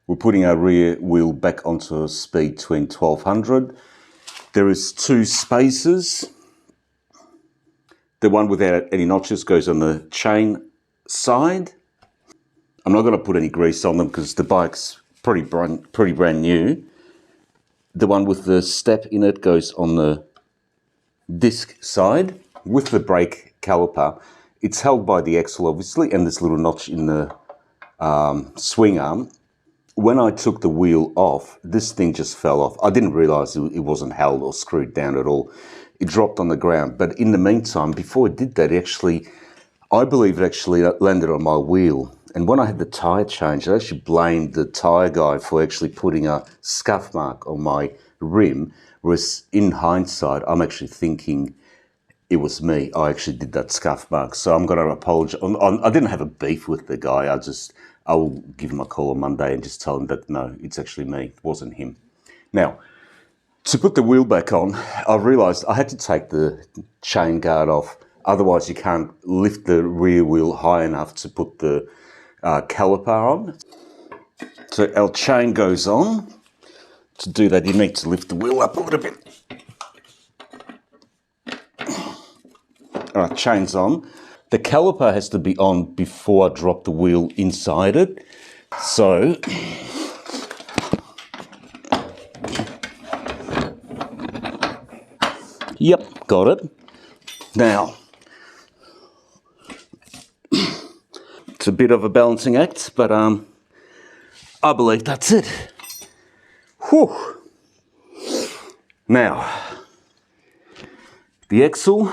We're putting our rear wheel back onto a speed between 1200. There is 2 spacers. The one without any notches goes on the chain side. I'm not going to put any grease on them because the bike's pretty brand new. The one with the step in it goes on the disc side with the brake caliper. It's held by the axle, obviously, and this little notch in the swing arm. When I took the wheel off, this thing just fell off. I didn't realise it wasn't held or screwed down at all. It dropped on the ground. But in the meantime, before it did that, I believe it actually landed on my wheel. And when I had the tyre change, I actually blamed the tyre guy for actually putting a scuff mark on my rim, whereas in hindsight, I'm actually thinking it was me. I actually did that scuff mark. So I'm going to apologise. I didn't have a beef with the guy. I'll give him a call on Monday and just tell him that, no, it's actually me. It wasn't him. Now, to put the wheel back on, I realised I had to take the chain guard off. Otherwise, you can't lift the rear wheel high enough to put the caliper on. So our chain goes on. To do that, you need to lift the wheel up a little bit. All right, chain's on. The caliper has to be on before I drop the wheel inside it. So, yep, got it. Now, it's a bit of a balancing act, but I believe that's it. Whew. Now, the axle.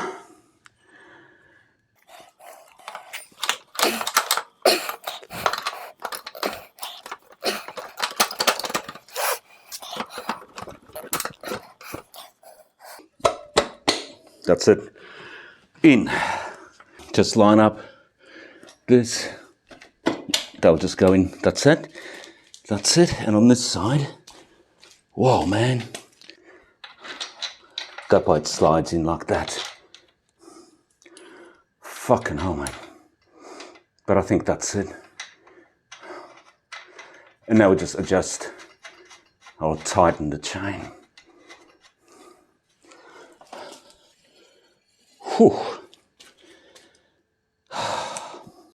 That's it. In. Just line up this. They'll just go in. That's it. That's it. And on this side, whoa, man. That bike slides in like that. Fucking hell, mate. But I think that's it. And now we just adjust or tighten the chain. Whew.